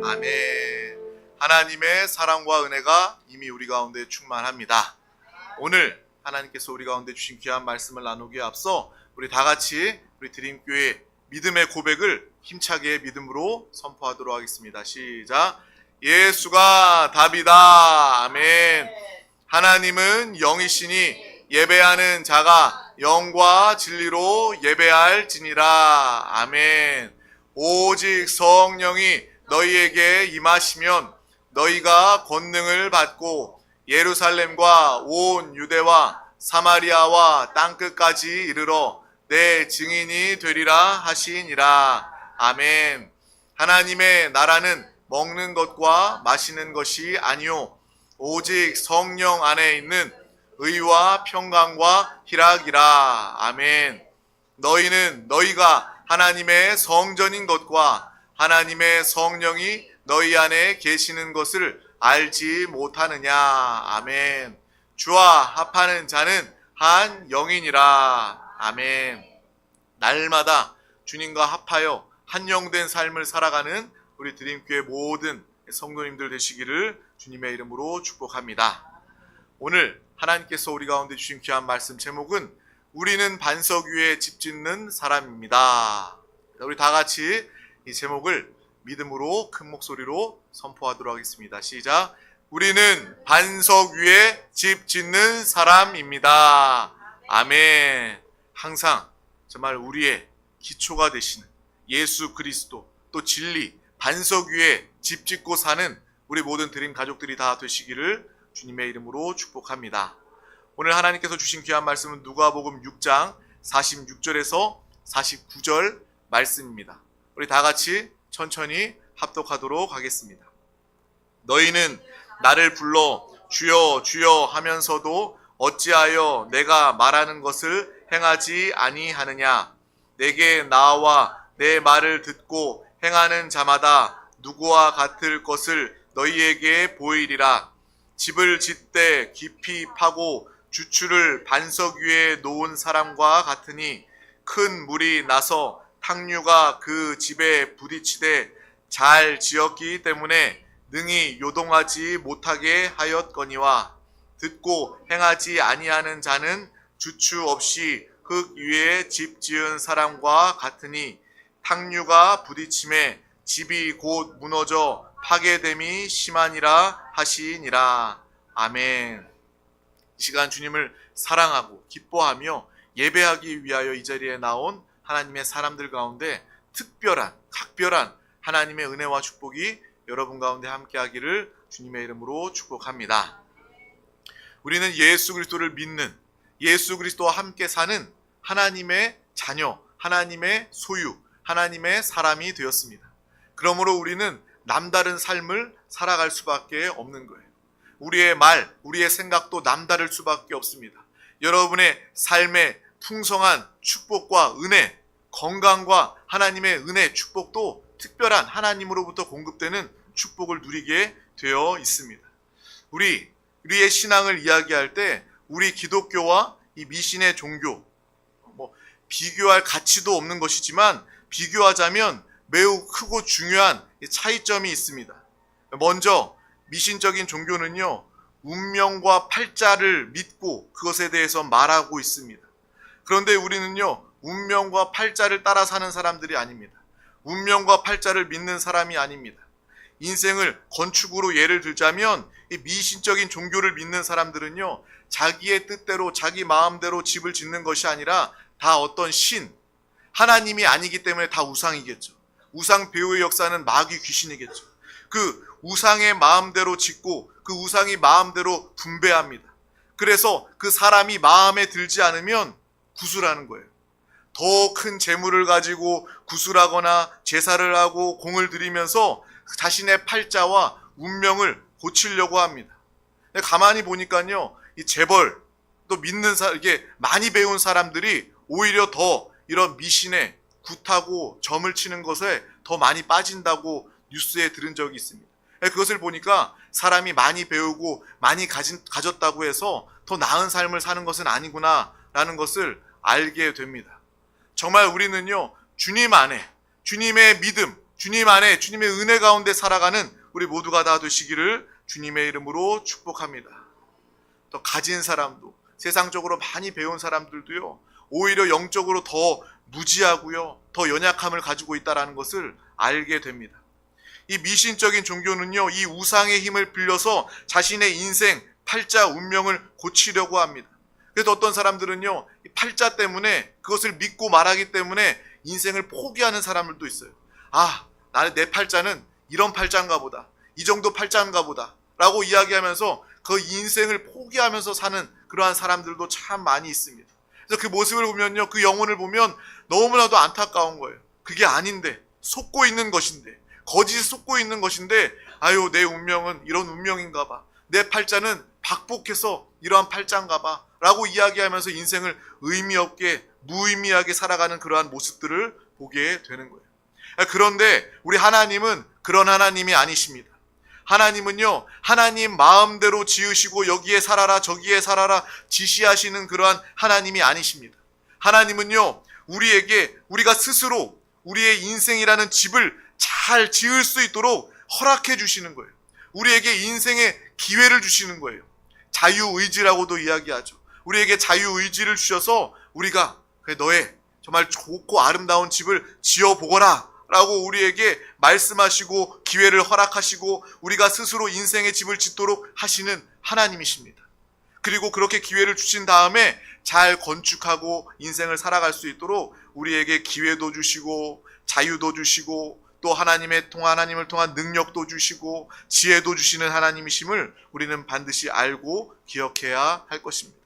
아멘. 하나님의 사랑과 은혜가 이미 우리 가운데 충만합니다. 오늘 하나님께서 우리 가운데 주신 귀한 말씀을 나누기에 앞서 우리 다 같이 우리 드림교회 믿음의 고백을 힘차게 믿음으로 선포하도록 하겠습니다. 시작. 예수가 답이다. 아멘. 하나님은 영이시니 예배하는 자가 영과 진리로 예배할지니라. 아멘. 오직 성령이 너희에게 임하시면 너희가 권능을 받고 예루살렘과 온 유대와 사마리아와 땅끝까지 이르러 내 증인이 되리라 하시니라. 아멘. 하나님의 나라는 먹는 것과 마시는 것이 아니요 오직 성령 안에 있는 의와 평강과 희락이라. 아멘. 너희는 너희가 하나님의 성전인 것과 하나님의 성령이 너희 안에 계시는 것을 알지 못하느냐. 아멘. 주와 합하는 자는 한 영이니라. 아멘. 날마다 주님과 합하여 한 영된 삶을 살아가는 우리 드림교회 모든 성도님들 되시기를 주님의 이름으로 축복합니다. 오늘 하나님께서 우리 가운데 주신 귀한 말씀 제목은 우리는 반석 위에 집 짓는 사람입니다. 우리 다 같이 이 제목을 믿음으로 큰 목소리로 선포하도록 하겠습니다. 시작. 우리는 반석 위에 집 짓는 사람입니다. 아멘. 항상 정말 우리의 기초가 되시는 예수 그리스도 또 진리 반석 위에 집 짓고 사는 우리 모든 드림 가족들이 다 되시기를 주님의 이름으로 축복합니다. 오늘 하나님께서 주신 귀한 말씀은 누가복음 6장 46절에서 49절 말씀입니다. 우리 다 같이 천천히 합독하도록 하겠습니다. 너희는 나를 불러 주여 주여 하면서도 어찌하여 내가 말하는 것을 행하지 아니하느냐. 내게 나와 내 말을 듣고 행하는 자마다 누구와 같을 것을 너희에게 보이리라. 집을 짓되 깊이 파고 주추를 반석 위에 놓은 사람과 같으니 큰 물이 나서 탕류가 그 집에 부딪히되 잘 지었기 때문에 능히 요동하지 못하게 하였거니와 듣고 행하지 아니하는 자는 주추 없이 흙 위에 집 지은 사람과 같으니 탕류가 부딪힘에 집이 곧 무너져 파괴됨이 심하니라 하시니라. 아멘. 이 시간 주님을 사랑하고 기뻐하며 예배하기 위하여 이 자리에 나온 하나님의 사람들 가운데 특별한 각별한 하나님의 은혜와 축복이 여러분 가운데 함께하기를 주님의 이름으로 축복합니다. 우리는 예수 그리스도를 믿는 예수 그리스도와 함께 사는 하나님의 자녀, 하나님의 소유, 하나님의 사람이 되었습니다. 그러므로 우리는 남다른 삶을 살아갈 수밖에 없는 거예요. 우리의 말, 우리의 생각도 남다를 수밖에 없습니다. 여러분의 삶의 풍성한 축복과 은혜, 건강과 하나님의 은혜, 축복도 특별한 하나님으로부터 공급되는 축복을 누리게 되어 있습니다. 우리의 신앙을 이야기할 때 우리 기독교와 이 미신의 종교, 비교할 가치도 없는 것이지만 비교하자면 매우 크고 중요한 차이점이 있습니다. 먼저 미신적인 종교는요, 운명과 팔자를 믿고 그것에 대해서 말하고 있습니다. 그런데 우리는요, 운명과 팔자를 따라 사는 사람들이 아닙니다. 운명과 팔자를 믿는 사람이 아닙니다. 인생을 건축으로 예를 들자면 이 미신적인 종교를 믿는 사람들은요, 자기의 뜻대로 자기 마음대로 집을 짓는 것이 아니라 다 어떤 신, 하나님이 아니기 때문에 다 우상이겠죠. 우상 배우의 역사는 마귀 귀신이겠죠. 그 우상의 마음대로 짓고 그 우상이 마음대로 분배합니다. 그래서 그 사람이 마음에 들지 않으면 구술하는 거예요. 더 큰 재물을 가지고 구술하거나 제사를 하고 공을 들이면서 자신의 팔자와 운명을 고치려고 합니다. 가만히 보니까요, 이 재벌 또 믿는 이게 많이 배운 사람들이 오히려 더 이런 미신에 굿하고 점을 치는 것에 더 많이 빠진다고 뉴스에 들은 적이 있습니다. 그것을 보니까 사람이 많이 배우고 많이 가졌다고 해서 더 나은 삶을 사는 것은 아니구나 라는 것을 알게 됩니다. 정말 우리는요, 주님 안에 주님의 믿음, 주님 안에 주님의 은혜 가운데 살아가는 우리 모두가 다 되시기를 주님의 이름으로 축복합니다. 더 가진 사람도, 세상적으로 많이 배운 사람들도요, 오히려 영적으로 더 무지하고요, 더 연약함을 가지고 있다는 것을 알게 됩니다. 이 미신적인 종교는요, 이 우상의 힘을 빌려서 자신의 인생, 팔자, 운명을 고치려고 합니다. 그래서 어떤 사람들은요, 이 팔자 때문에, 그것을 믿고 말하기 때문에 인생을 포기하는 사람들도 있어요. 나는 내 팔자는 이런 팔자인가 보다, 이 정도 팔자인가 보다 라고 이야기하면서 그 인생을 포기하면서 사는 그러한 사람들도 참 많이 있습니다. 그래서 그 모습을 보면요, 그 영혼을 보면 너무나도 안타까운 거예요. 그게 아닌데, 속고 있는 것인데, 거짓에 속고 있는 것인데, 내 운명은 이런 운명인가 봐, 내 팔자는 박복해서 이러한 팔자인가 봐 라고 이야기하면서 인생을 의미 없게, 무의미하게 살아가는 그러한 모습들을 보게 되는 거예요. 그런데 우리 하나님은 그런 하나님이 아니십니다. 하나님은요, 하나님 마음대로 지으시고 여기에 살아라 저기에 살아라 지시하시는 그러한 하나님이 아니십니다. 하나님은요, 우리가 스스로 우리의 인생이라는 집을 잘 지을 수 있도록 허락해 주시는 거예요. 우리에게 인생의 기회를 주시는 거예요. 자유의지라고도 이야기하죠. 우리에게 자유의지를 주셔서 우리가 너의 정말 좋고 아름다운 집을 지어보거라 라고 우리에게 말씀하시고 기회를 허락하시고 우리가 스스로 인생의 집을 짓도록 하시는 하나님이십니다. 그리고 그렇게 기회를 주신 다음에 잘 건축하고 인생을 살아갈 수 있도록 우리에게 기회도 주시고 자유도 주시고 또 하나님을 통한 능력도 주시고 지혜도 주시는 하나님이심을 우리는 반드시 알고 기억해야 할 것입니다.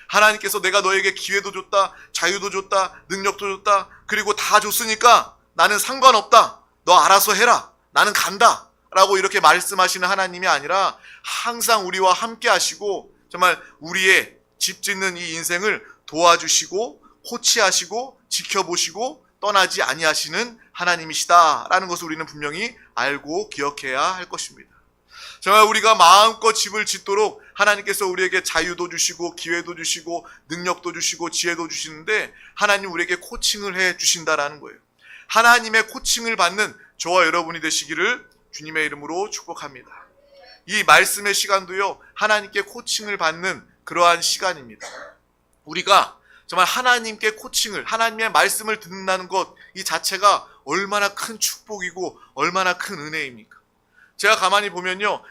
하나님께서 내가 너에게 기회도 줬다, 자유도 줬다, 능력도 줬다, 그리고 다 줬으니까 나는 상관없다, 너 알아서 해라, 나는 간다 라고 이렇게 말씀하시는 하나님이 아니라 항상 우리와 함께 하시고 정말 우리의 집 짓는 이 인생을 도와주시고 코치하시고 지켜보시고 떠나지 아니하시는 하나님이시다라는 것을 우리는 분명히 알고 기억해야 할 것입니다. 정말 우리가 마음껏 집을 짓도록 하나님께서 우리에게 자유도 주시고 기회도 주시고 능력도 주시고 지혜도 주시는데 하나님 우리에게 코칭을 해 주신다라는 거예요. 하나님의 코칭을 받는 저와 여러분이 되시기를 주님의 이름으로 축복합니다. 이 말씀의 시간도요, 하나님께 코칭을 받는 그러한 시간입니다. 우리가 정말 하나님께 코칭을, 하나님의 말씀을 듣는다는 것, 이 자체가 얼마나 큰 축복이고 얼마나 큰 은혜입니까? 제가 가만히 보면요,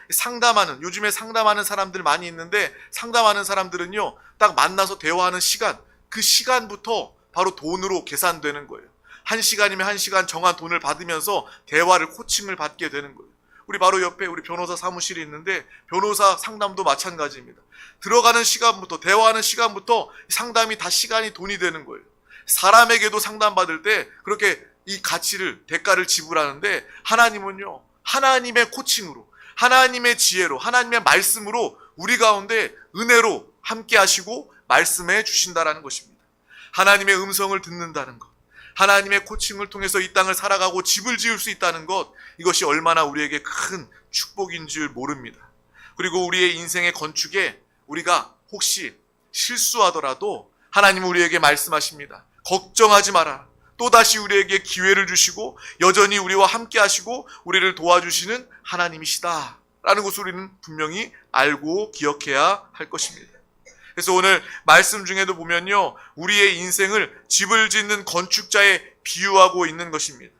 요즘에 상담하는 사람들 많이 있는데 상담하는 사람들은요, 딱 만나서 대화하는 시간, 그 시간부터 바로 돈으로 계산되는 거예요. 1시간이면 1시간 정한 돈을 받으면서 대화를 코칭을 받게 되는 거예요. 우리 바로 옆에 우리 변호사 사무실이 있는데 변호사 상담도 마찬가지입니다. 들어가는 시간부터, 대화하는 시간부터 상담이 다 시간이 돈이 되는 거예요. 사람에게도 상담받을 때 그렇게 이 가치를, 대가를 지불하는데 하나님은요, 하나님의 코칭으로, 하나님의 지혜로, 하나님의 말씀으로 우리 가운데 은혜로 함께 하시고 말씀해 주신다라는 것입니다. 하나님의 음성을 듣는다는 것, 하나님의 코칭을 통해서 이 땅을 살아가고 집을 지을 수 있다는 것, 이것이 얼마나 우리에게 큰 축복인 줄 모릅니다. 그리고 우리의 인생의 건축에 우리가 혹시 실수하더라도 하나님은 우리에게 말씀하십니다. 걱정하지 마라. 또다시 우리에게 기회를 주시고 여전히 우리와 함께 하시고 우리를 도와주시는 하나님이시다 라는 것을 우리는 분명히 알고 기억해야 할 것입니다. 그래서 오늘 말씀 중에도 보면요, 우리의 인생을 집을 짓는 건축자에 비유하고 있는 것입니다.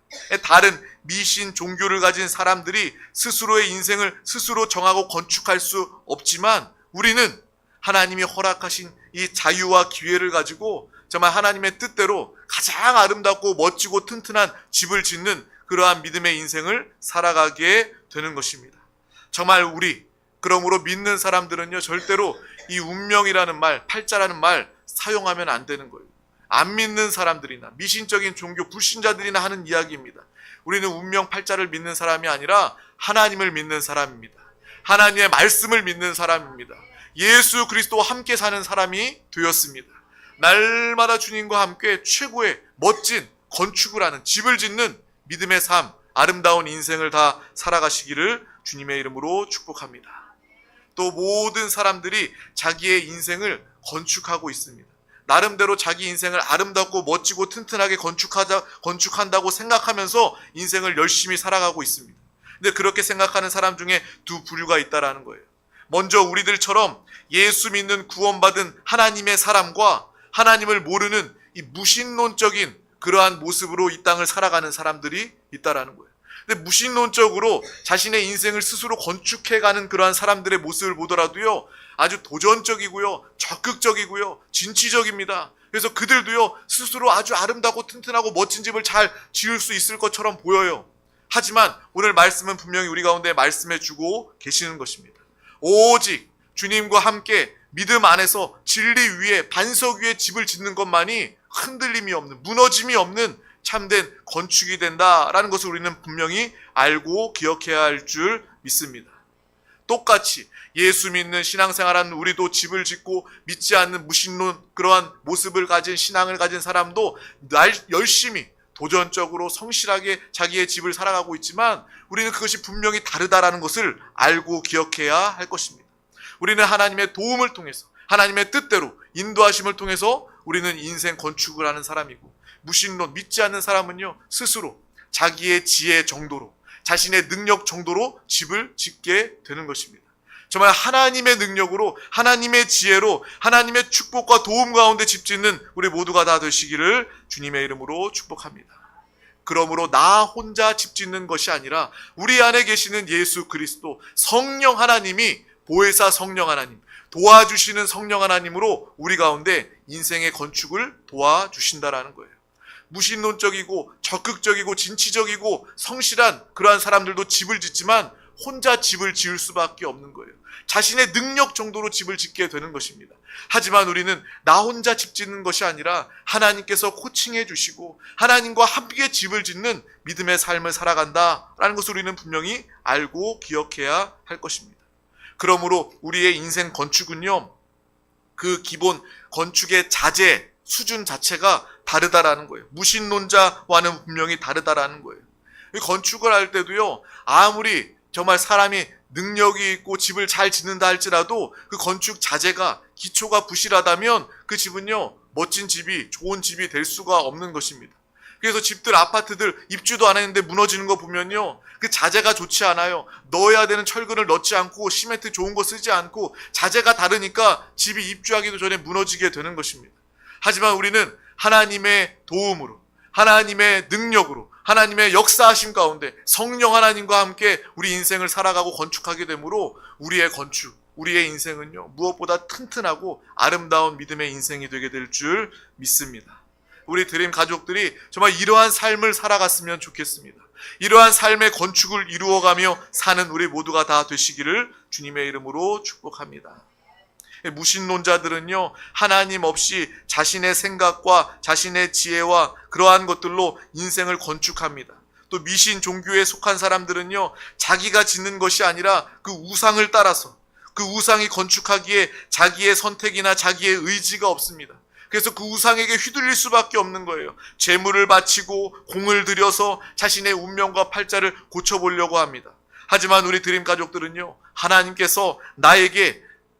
다른 미신 종교를 가진 사람들이 스스로의 인생을 스스로 정하고 건축할 수 없지만 우리는 하나님이 허락하신 이 자유와 기회를 가지고 정말 하나님의 뜻대로 가장 아름답고 멋지고 튼튼한 집을 짓는 그러한 믿음의 인생을 살아가게 되는 것입니다. 정말 그러므로 믿는 사람들은요, 절대로 이 운명이라는 말, 팔자라는 말 사용하면 안 되는 거예요. 안 믿는 사람들이나 미신적인 종교 불신자들이나 하는 이야기입니다. 우리는 운명 팔자를 믿는 사람이 아니라 하나님을 믿는 사람입니다. 하나님의 말씀을 믿는 사람입니다. 예수 그리스도와 함께 사는 사람이 되었습니다. 날마다 주님과 함께 최고의 멋진 건축을 하는, 집을 짓는 믿음의 삶, 아름다운 인생을 다 살아가시기를 주님의 이름으로 축복합니다. 또 모든 사람들이 자기의 인생을 건축하고 있습니다. 나름대로 자기 인생을 아름답고 멋지고 튼튼하게 건축한다고 생각하면서 인생을 열심히 살아가고 있습니다. 근데 그렇게 생각하는 사람 중에 두 부류가 있다라는 거예요. 먼저 우리들처럼 예수 믿는 구원받은 하나님의 사람과 하나님을 모르는 이 무신론적인 그러한 모습으로 이 땅을 살아가는 사람들이 있다라는 거예요. 근데 무신론적으로 자신의 인생을 스스로 건축해가는 그러한 사람들의 모습을 보더라도요, 아주 도전적이고요, 적극적이고요, 진취적입니다. 그래서 그들도요, 스스로 아주 아름답고 튼튼하고 멋진 집을 잘 지을 수 있을 것처럼 보여요. 하지만 오늘 말씀은 분명히 우리 가운데 말씀해 주고 계시는 것입니다. 오직 주님과 함께 믿음 안에서 진리 위에, 반석 위에 집을 짓는 것만이 흔들림이 없는, 무너짐이 없는 참된 건축이 된다라는 것을 우리는 분명히 알고 기억해야 할 줄 믿습니다. 똑같이 예수 믿는 신앙생활하는 우리도 집을 짓고 믿지 않는 무신론 그러한 모습을 가진 신앙을 가진 사람도 열심히 도전적으로 성실하게 자기의 집을 살아가고 있지만 우리는 그것이 분명히 다르다라는 것을 알고 기억해야 할 것입니다. 우리는 하나님의 도움을 통해서, 하나님의 뜻대로 인도하심을 통해서 우리는 인생 건축을 하는 사람이고, 무신론 믿지 않는 사람은요, 스스로 자기의 지혜 정도로, 자신의 능력 정도로 집을 짓게 되는 것입니다. 정말 하나님의 능력으로, 하나님의 지혜로, 하나님의 축복과 도움 가운데 집 짓는 우리 모두가 다 되시기를 주님의 이름으로 축복합니다. 그러므로 나 혼자 집 짓는 것이 아니라 우리 안에 계시는 예수 그리스도 성령 하나님이, 보혜사 성령 하나님, 도와주시는 성령 하나님으로 우리 가운데 인생의 건축을 도와주신다라는 거예요. 무신론적이고 적극적이고 진취적이고 성실한 그러한 사람들도 집을 짓지만 혼자 집을 지을 수밖에 없는 거예요. 자신의 능력 정도로 집을 짓게 되는 것입니다. 하지만 우리는 나 혼자 집 짓는 것이 아니라 하나님께서 코칭해 주시고 하나님과 함께 집을 짓는 믿음의 삶을 살아간다라는 것을 우리는 분명히 알고 기억해야 할 것입니다. 그러므로 우리의 인생 건축은요, 그 기본 건축의 자재, 수준 자체가 다르다라는 거예요. 무신론자와는 분명히 다르다라는 거예요. 건축을 할 때도요, 아무리 정말 사람이 능력이 있고 집을 잘 짓는다 할지라도 그 건축 자재가, 기초가 부실하다면 그 집은요, 멋진 집이, 좋은 집이 될 수가 없는 것입니다. 그래서 집들, 아파트들 입주도 안 했는데 무너지는 거 보면요, 그 자재가 좋지 않아요. 넣어야 되는 철근을 넣지 않고 시멘트 좋은 거 쓰지 않고 자재가 다르니까 집이 입주하기도 전에 무너지게 되는 것입니다. 하지만 우리는 하나님의 도움으로, 하나님의 능력으로, 하나님의 역사하심 가운데 성령 하나님과 함께 우리 인생을 살아가고 건축하게 되므로 우리의 건축, 우리의 인생은요, 무엇보다 튼튼하고 아름다운 믿음의 인생이 되게 될 줄 믿습니다. 우리 드림 가족들이 정말 이러한 삶을 살아갔으면 좋겠습니다. 이러한 삶의 건축을 이루어가며 사는 우리 모두가 다 되시기를 주님의 이름으로 축복합니다. 무신론자들은요, 하나님 없이 자신의 생각과 자신의 지혜와 그러한 것들로 인생을 건축합니다. 또 미신 종교에 속한 사람들은요, 자기가 짓는 것이 아니라 그 우상을 따라서, 그 우상이 건축하기에 자기의 선택이나 자기의 의지가 없습니다. 그래서 그 우상에게 휘둘릴 수밖에 없는 거예요. 재물을 바치고 공을 들여서 자신의 운명과 팔자를 고쳐보려고 합니다. 하지만 우리 드림 가족들은요, 하나님께서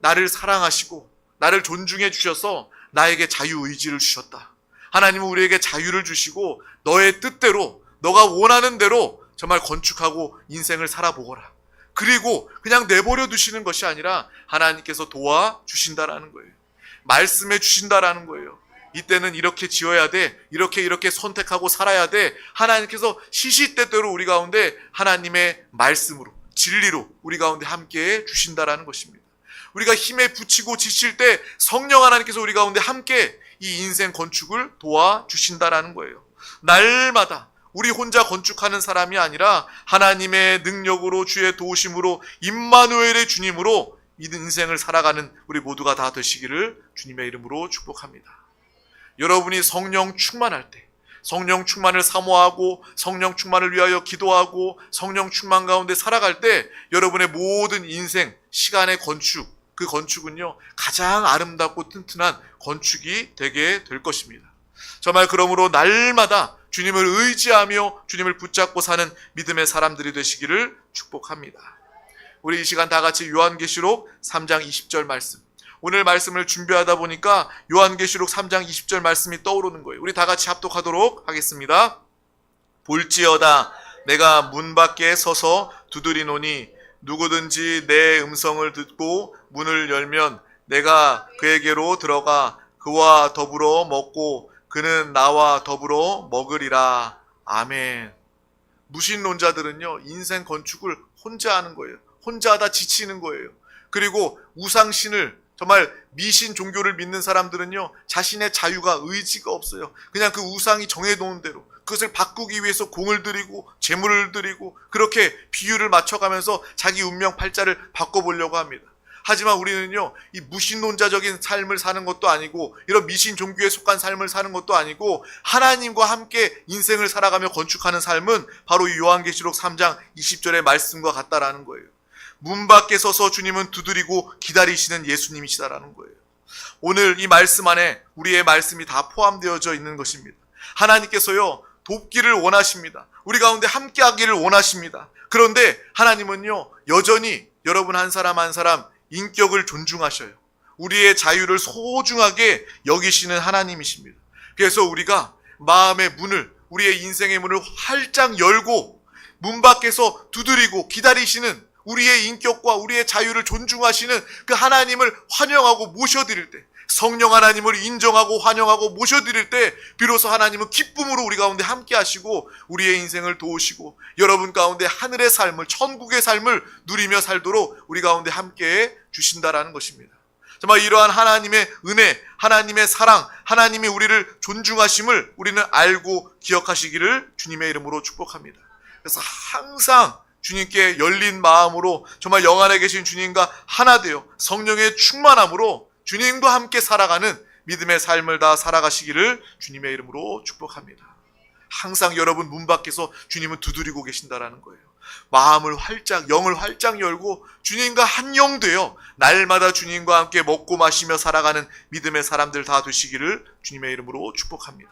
나를 사랑하시고 나를 존중해 주셔서 나에게 자유의지를 주셨다. 하나님은 우리에게 자유를 주시고 너의 뜻대로, 너가 원하는 대로 정말 건축하고 인생을 살아보거라. 그리고 그냥 내버려 두시는 것이 아니라 하나님께서 도와주신다라는 거예요. 말씀해 주신다라는 거예요. 이때는 이렇게 지어야 돼, 이렇게 선택하고 살아야 돼. 하나님께서 시시때때로 우리 가운데 하나님의 말씀으로, 진리로 우리 가운데 함께 주신다라는 것입니다. 우리가 힘에 부치고 지칠 때 성령 하나님께서 우리 가운데 함께 이 인생 건축을 도와주신다라는 거예요. 날마다 우리 혼자 건축하는 사람이 아니라 하나님의 능력으로, 주의 도우심으로, 임마누엘의 주님으로 이 인생을 살아가는 우리 모두가 다 되시기를 주님의 이름으로 축복합니다. 여러분이 성령 충만할 때, 성령 충만을 사모하고 성령 충만을 위하여 기도하고 성령 충만 가운데 살아갈 때 여러분의 모든 인생, 시간의 건축, 그 건축은요, 가장 아름답고 튼튼한 건축이 되게 될 것입니다. 정말 그러므로 날마다 주님을 의지하며 주님을 붙잡고 사는 믿음의 사람들이 되시기를 축복합니다. 우리 이 시간 다 같이 요한계시록 3장 20절 말씀, 오늘 말씀을 준비하다 보니까 요한계시록 3장 20절 말씀이 떠오르는 거예요. 우리 다 같이 합독하도록 하겠습니다. 볼지어다 내가 문 밖에 서서 두드리노니 누구든지 내 음성을 듣고 문을 열면 내가 그에게로 들어가 그와 더불어 먹고 그는 나와 더불어 먹으리라. 아멘. 무신론자들은요, 인생 건축을 혼자 하는 거예요. 혼자 하다 지치는 거예요. 그리고 우상신을, 정말 미신 종교를 믿는 사람들은요, 자신의 자유가, 의지가 없어요. 그냥 그 우상이 정해놓은 대로 그것을 바꾸기 위해서 공을 들이고 재물을 들이고 그렇게 비율을 맞춰가면서 자기 운명 팔자를 바꿔보려고 합니다. 하지만 우리는요, 이 무신론자적인 삶을 사는 것도 아니고 이런 미신 종교에 속한 삶을 사는 것도 아니고 하나님과 함께 인생을 살아가며 건축하는 삶은 바로 이 요한계시록 3장 20절의 말씀과 같다라는 거예요. 문 밖에 서서 주님은 두드리고 기다리시는 예수님이시다라는 거예요. 오늘 이 말씀 안에 우리의 말씀이 다 포함되어져 있는 것입니다. 하나님께서요, 돕기를 원하십니다. 우리 가운데 함께 하기를 원하십니다. 그런데 하나님은요, 여전히 여러분 한 사람 한 사람 인격을 존중하셔요. 우리의 자유를 소중하게 여기시는 하나님이십니다. 그래서 우리가 마음의 문을, 우리의 인생의 문을 활짝 열고 문 밖에서 두드리고 기다리시는 우리의 인격과 우리의 자유를 존중하시는 그 하나님을 환영하고 모셔드릴 때, 성령 하나님을 인정하고 환영하고 모셔드릴 때 비로소 하나님은 기쁨으로 우리 가운데 함께 하시고 우리의 인생을 도우시고 여러분 가운데 하늘의 삶을, 천국의 삶을 누리며 살도록 우리 가운데 함께 주신다라는 것입니다. 정말 이러한 하나님의 은혜, 하나님의 사랑, 하나님이 우리를 존중하심을 우리는 알고 기억하시기를 주님의 이름으로 축복합니다. 그래서 항상 주님께 열린 마음으로 정말 영안에 계신 주님과 하나 되어 성령의 충만함으로 주님과 함께 살아가는 믿음의 삶을 다 살아가시기를 주님의 이름으로 축복합니다. 항상 여러분 문 밖에서 주님은 두드리고 계신다라는 거예요. 마음을 활짝, 영을 활짝 열고 주님과 한 영 되어 날마다 주님과 함께 먹고 마시며 살아가는 믿음의 사람들 다 되시기를 주님의 이름으로 축복합니다.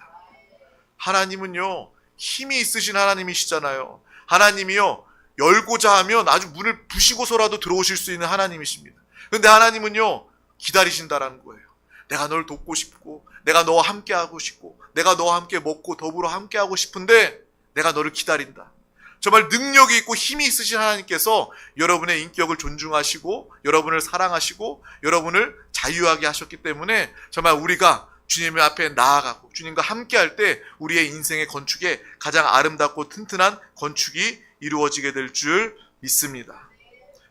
하나님은요, 힘이 있으신 하나님이시잖아요. 하나님이요, 열고자 하면 아주 문을 부시고서라도 들어오실 수 있는 하나님이십니다. 그런데 하나님은요, 기다리신다라는 거예요. 내가 널 돕고 싶고 내가 너와 함께 하고 싶고 내가 너와 함께 먹고 더불어 함께 하고 싶은데 내가 너를 기다린다. 정말 능력이 있고 힘이 있으신 하나님께서 여러분의 인격을 존중하시고 여러분을 사랑하시고 여러분을 자유하게 하셨기 때문에 정말 우리가 주님 앞에 나아가고 주님과 함께 할 때 우리의 인생의 건축에 가장 아름답고 튼튼한 건축이 이루어지게 될 줄 믿습니다.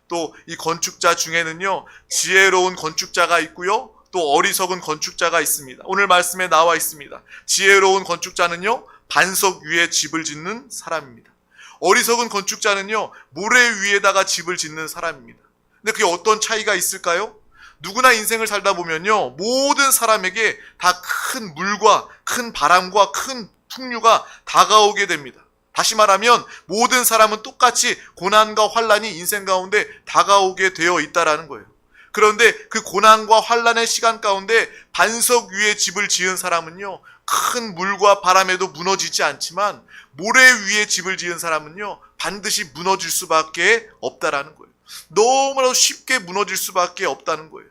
또 이 건축자 중에는요, 지혜로운 건축자가 있고요, 또 어리석은 건축자가 있습니다. 오늘 말씀에 나와 있습니다. 지혜로운 건축자는요, 반석 위에 집을 짓는 사람입니다. 어리석은 건축자는요, 모래 위에다가 집을 짓는 사람입니다. 근데 그게 어떤 차이가 있을까요? 누구나 인생을 살다 보면요, 모든 사람에게 다 큰 물과 큰 바람과 큰 풍류가 다가오게 됩니다. 다시 말하면 모든 사람은 똑같이 고난과 환난이 인생 가운데 다가오게 되어 있다라는 거예요. 그런데 그 고난과 환난의 시간 가운데 반석 위에 집을 지은 사람은요, 큰 물과 바람에도 무너지지 않지만 모래 위에 집을 지은 사람은요, 반드시 무너질 수밖에 없다라는 거예요. 너무나도 쉽게 무너질 수밖에 없다는 거예요.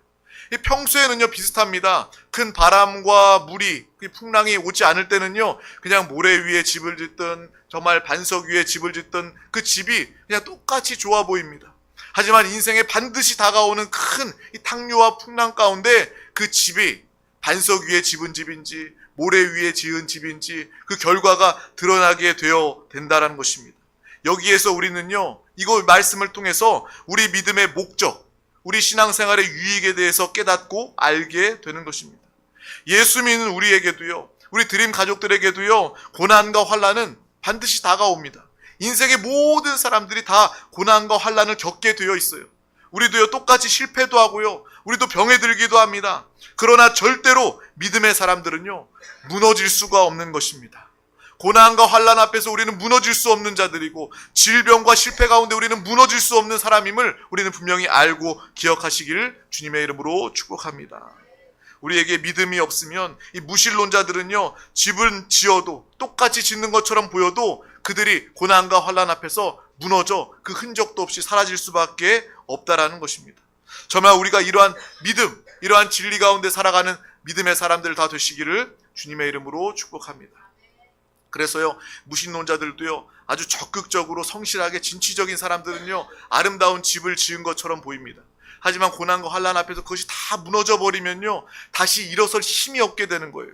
평소에는요, 비슷합니다. 큰 바람과 물이, 풍랑이 오지 않을 때는요, 그냥 모래 위에 집을 짓든 정말 반석 위에 집을 짓든 그 집이 그냥 똑같이 좋아 보입니다. 하지만 인생에 반드시 다가오는 큰 이 탕류와 풍랑 가운데 그 집이 반석 위에 집은 집인지 모래 위에 지은 집인지 그 결과가 드러나게 되어 된다는 것입니다. 여기에서 우리는요, 이거 말씀을 통해서 우리 믿음의 목적, 우리 신앙생활의 유익에 대해서 깨닫고 알게 되는 것입니다. 예수 믿는 우리에게도요, 우리 드림 가족들에게도요, 고난과 환난은 반드시 다가옵니다. 인생의 모든 사람들이 다 고난과 환난을 겪게 되어 있어요. 우리도요, 똑같이 실패도 하고요, 우리도 병에 들기도 합니다. 그러나 절대로 믿음의 사람들은요, 무너질 수가 없는 것입니다. 고난과 환난 앞에서 우리는 무너질 수 없는 자들이고 질병과 실패 가운데 우리는 무너질 수 없는 사람임을 우리는 분명히 알고 기억하시기를 주님의 이름으로 축복합니다. 우리에게 믿음이 없으면 이 무신론자들은요, 집은 지어도 똑같이 짓는 것처럼 보여도 그들이 고난과 환난 앞에서 무너져 그 흔적도 없이 사라질 수밖에 없다라는 것입니다. 정말 우리가 이러한 믿음, 이러한 진리 가운데 살아가는 믿음의 사람들 다 되시기를 주님의 이름으로 축복합니다. 그래서요, 무신론자들도요, 아주 적극적으로 성실하게 진취적인 사람들은요, 아름다운 집을 지은 것처럼 보입니다. 하지만 고난과 환난 앞에서 그것이 다 무너져 버리면요, 다시 일어설 힘이 없게 되는 거예요.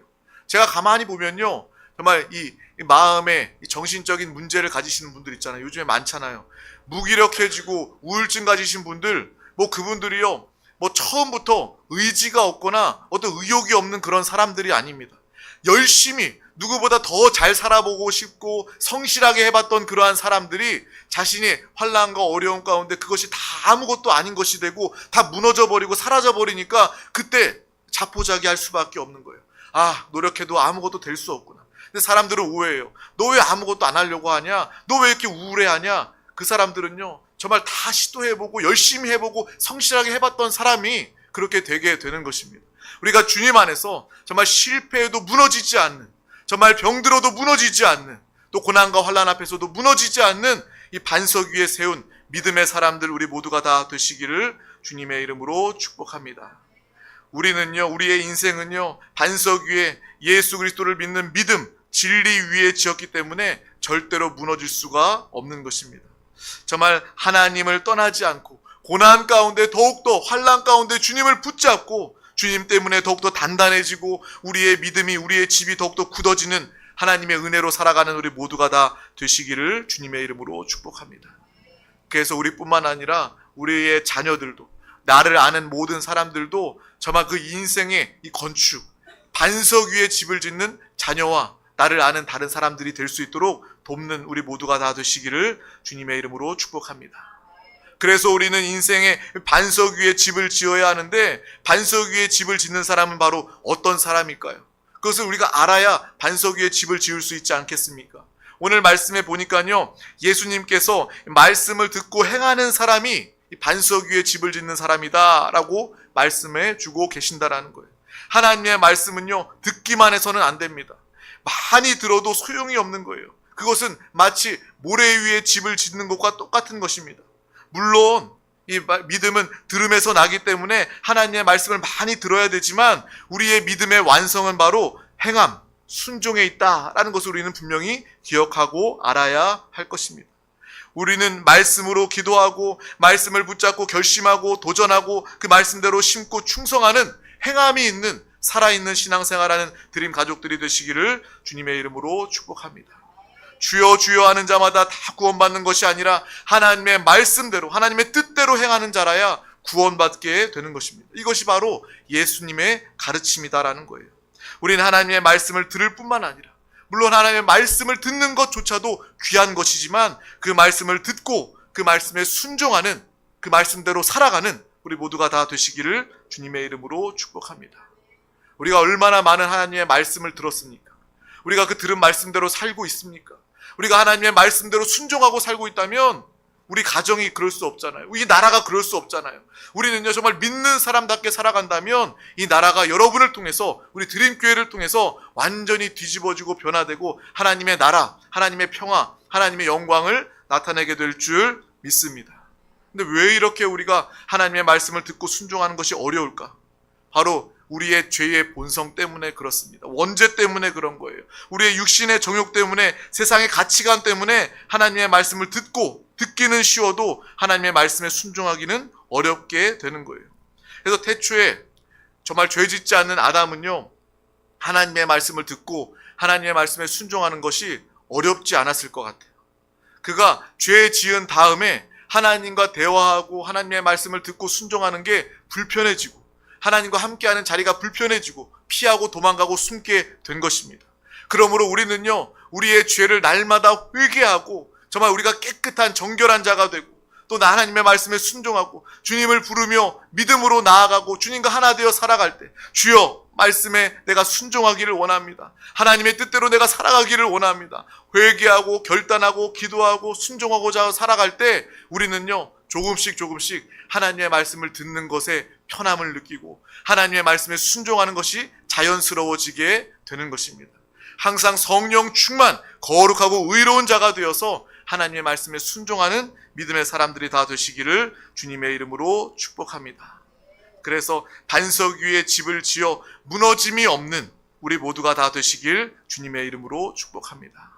제가 가만히 보면요, 정말 이 마음에 이 정신적인 문제를 가지시는 분들 있잖아요. 요즘에 많잖아요. 무기력해지고 우울증 가지신 분들, 그분들이요, 처음부터 의지가 없거나 어떤 의욕이 없는 그런 사람들이 아닙니다. 열심히 누구보다 더 잘 살아보고 싶고 성실하게 해봤던 그러한 사람들이 자신의 환난과 어려움 가운데 그것이 다 아무것도 아닌 것이 되고 다 무너져버리고 사라져버리니까 그때 자포자기할 수밖에 없는 거예요. 아, 노력해도 아무것도 될 수 없구나. 근데 사람들은 오해해요. 너 왜 아무것도 안 하려고 하냐? 너 왜 이렇게 우울해하냐? 그 사람들은요, 정말 다 시도해보고 열심히 해보고 성실하게 해봤던 사람이 그렇게 되게 되는 것입니다. 우리가 주님 안에서 정말 실패해도 무너지지 않는, 정말 병들어도 무너지지 않는, 또 고난과 환난 앞에서도 무너지지 않는 이 반석 위에 세운 믿음의 사람들 우리 모두가 다 되시기를 주님의 이름으로 축복합니다. 우리는요, 우리의 인생은요, 반석 위에 예수 그리스도를 믿는 믿음, 진리 위에 지었기 때문에 절대로 무너질 수가 없는 것입니다. 정말 하나님을 떠나지 않고 고난 가운데 더욱더 환난 가운데 주님을 붙잡고 주님 때문에 더욱더 단단해지고 우리의 믿음이, 우리의 집이 더욱더 굳어지는 하나님의 은혜로 살아가는 우리 모두가 다 되시기를 주님의 이름으로 축복합니다. 그래서 우리뿐만 아니라 우리의 자녀들도, 나를 아는 모든 사람들도 정말 그 인생의 이 건축, 반석 위에 집을 짓는 자녀와 나를 아는 다른 사람들이 될 수 있도록 돕는 우리 모두가 다 되시기를 주님의 이름으로 축복합니다. 그래서 우리는 인생의 반석 위에 집을 지어야 하는데, 반석 위에 집을 짓는 사람은 바로 어떤 사람일까요? 그것을 우리가 알아야 반석 위에 집을 지을 수 있지 않겠습니까? 오늘 말씀에 보니까요, 예수님께서 말씀을 듣고 행하는 사람이 반석 위에 집을 짓는 사람이다 라고 말씀해 주고 계신다라는 거예요. 하나님의 말씀은요, 듣기만 해서는 안 됩니다. 많이 들어도 소용이 없는 거예요. 그것은 마치 모래 위에 집을 짓는 것과 똑같은 것입니다. 물론 이 믿음은 들음에서 나기 때문에 하나님의 말씀을 많이 들어야 되지만 우리의 믿음의 완성은 바로 행함, 순종에 있다라는 것을 우리는 분명히 기억하고 알아야 할 것입니다. 우리는 말씀으로 기도하고 말씀을 붙잡고 결심하고 도전하고 그 말씀대로 심고 충성하는 행함이 있는 살아있는 신앙생활하는 드림 가족들이 되시기를 주님의 이름으로 축복합니다. 주여 주여 하는 자마다 다 구원받는 것이 아니라 하나님의 말씀대로, 하나님의 뜻대로 행하는 자라야 구원받게 되는 것입니다. 이것이 바로 예수님의 가르침이다라는 거예요. 우리는 하나님의 말씀을 들을 뿐만 아니라, 물론 하나님의 말씀을 듣는 것조차도 귀한 것이지만 그 말씀을 듣고 그 말씀에 순종하는, 그 말씀대로 살아가는 우리 모두가 다 되시기를 주님의 이름으로 축복합니다. 우리가 얼마나 많은 하나님의 말씀을 들었습니까? 우리가 그 들은 말씀대로 살고 있습니까? 우리가 하나님의 말씀대로 순종하고 살고 있다면 우리 가정이 그럴 수 없잖아요. 우리 나라가 그럴 수 없잖아요. 우리는요, 정말 믿는 사람답게 살아간다면 이 나라가 여러분을 통해서, 우리 드림교회를 통해서 완전히 뒤집어지고 변화되고 하나님의 나라, 하나님의 평화, 하나님의 영광을 나타내게 될 줄 믿습니다. 근데 왜 이렇게 우리가 하나님의 말씀을 듣고 순종하는 것이 어려울까? 바로 우리의 죄의 본성 때문에 그렇습니다. 원죄 때문에 그런 거예요. 우리의 육신의 정욕 때문에, 세상의 가치관 때문에 하나님의 말씀을 듣기는 쉬워도 하나님의 말씀에 순종하기는 어렵게 되는 거예요. 그래서 태초에 정말 죄 짓지 않는 아담은요, 하나님의 말씀을 듣고 하나님의 말씀에 순종하는 것이 어렵지 않았을 것 같아요. 그가 죄 지은 다음에 하나님과 대화하고 하나님의 말씀을 듣고 순종하는 게 불편해지고 하나님과 함께하는 자리가 불편해지고 피하고 도망가고 숨게 된 것입니다. 그러므로 우리는요, 우리의 죄를 날마다 회개하고 정말 우리가 깨끗한 정결한 자가 되고 또 하나님의 말씀에 순종하고 주님을 부르며 믿음으로 나아가고 주님과 하나 되어 살아갈 때, 주여 말씀에 내가 순종하기를 원합니다. 하나님의 뜻대로 내가 살아가기를 원합니다. 회개하고 결단하고 기도하고 순종하고자 살아갈 때 우리는요, 조금씩 하나님의 말씀을 듣는 것에 편함을 느끼고 하나님의 말씀에 순종하는 것이 자연스러워지게 되는 것입니다. 항상 성령 충만, 거룩하고 의로운 자가 되어서 하나님의 말씀에 순종하는 믿음의 사람들이 다 되시기를 주님의 이름으로 축복합니다. 그래서 반석 위에 집을 지어 무너짐이 없는 우리 모두가 다 되시길 주님의 이름으로 축복합니다.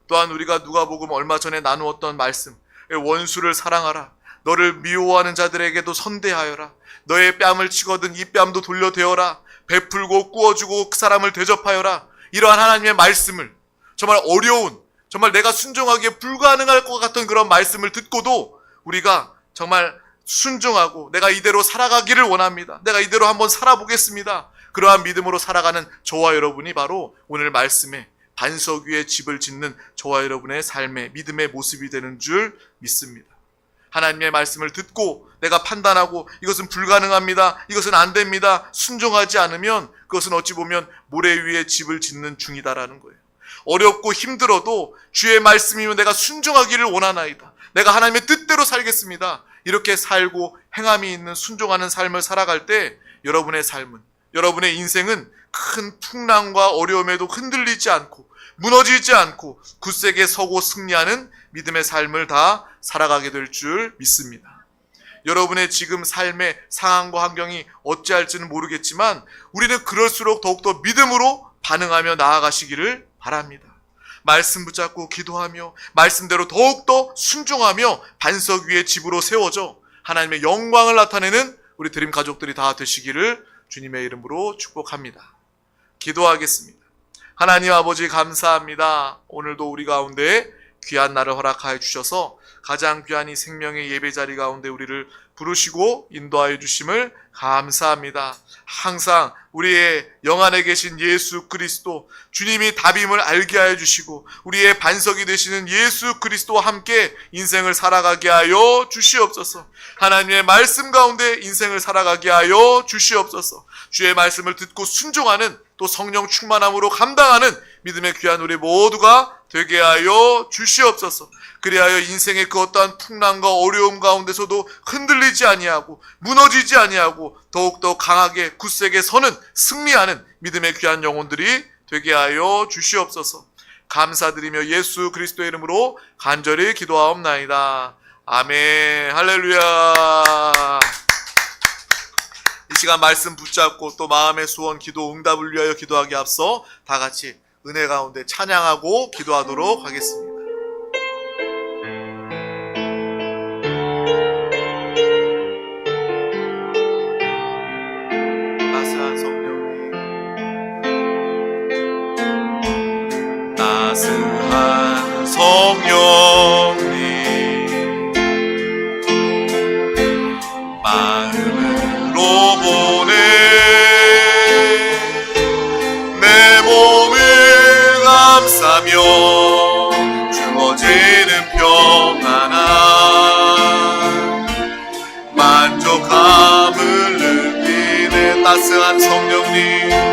또한 우리가 누가복음 얼마 전에 나누었던 말씀, 원수를 사랑하라, 너를 미워하는 자들에게도 선대하여라, 너의 뺨을 치거든 이 뺨도 돌려대어라, 베풀고 꾸어주고 그 사람을 대접하여라. 이러한 하나님의 말씀을, 정말 어려운, 정말 내가 순종하기에 불가능할 것 같은 그런 말씀을 듣고도 우리가 정말 순종하고 내가 이대로 살아가기를 원합니다. 내가 이대로 한번 살아보겠습니다. 그러한 믿음으로 살아가는 저와 여러분이 바로 오늘 말씀에 반석 위에 집을 짓는 저와 여러분의 삶의 믿음의 모습이 되는 줄 믿습니다. 하나님의 말씀을 듣고 내가 판단하고 이것은 불가능합니다, 이것은 안 됩니다, 순종하지 않으면 그것은 어찌 보면 모래 위에 집을 짓는 중이다라는 거예요. 어렵고 힘들어도 주의 말씀이면 내가 순종하기를 원하나이다, 내가 하나님의 뜻대로 살겠습니다, 이렇게 살고 행함이 있는 순종하는 삶을 살아갈 때 여러분의 삶은, 여러분의 인생은 큰 풍랑과 어려움에도 흔들리지 않고 무너지지 않고 굳세게 서고 승리하는 믿음의 삶을 다 살아가게 될 줄 믿습니다. 여러분의 지금 삶의 상황과 환경이 어찌할지는 모르겠지만 우리는 그럴수록 더욱더 믿음으로 반응하며 나아가시기를 바랍니다. 말씀 붙잡고 기도하며 말씀대로 더욱더 순종하며 반석 위에 집으로 세워져 하나님의 영광을 나타내는 우리 드림 가족들이 다 되시기를 주님의 이름으로 축복합니다. 기도하겠습니다. 하나님 아버지 감사합니다. 오늘도 우리 가운데 귀한 날을 허락하여 주셔서 가장 귀한 이 생명의 예배 자리 가운데 우리를 부르시고 인도하여 주심을 감사합니다. 항상 우리의 영 안에 계신 예수 그리스도, 주님이 답임을 알게 하여 주시고 우리의 반석이 되시는 예수 그리스도와 함께 인생을 살아가게 하여 주시옵소서. 하나님의 말씀 가운데 인생을 살아가게 하여 주시옵소서. 주의 말씀을 듣고 순종하는, 또 성령 충만함으로 감당하는 믿음의 귀한 우리 모두가 되게 하여 주시옵소서. 그리하여 인생의 그 어떠한 풍랑과 어려움 가운데서도 흔들리지 아니하고 무너지지 아니하고 더욱더 강하게 굳세게 서는, 승리하는 믿음의 귀한 영혼들이 되게 하여 주시옵소서. 감사드리며 예수 그리스도의 이름으로 간절히 기도하옵나이다. 아멘. 할렐루야. 이 시간 말씀 붙잡고 또 마음의 소원, 기도 응답을 위하여 기도하기 앞서 다 같이 은혜 가운데 찬양하고 기도하도록 하겠습니다. 따스한 성령님, 따스한 성령님, 마음으로 보내 내 몸을 감싸며 주어지는 평안한 만족함을 느끼네. 따스한 성령님,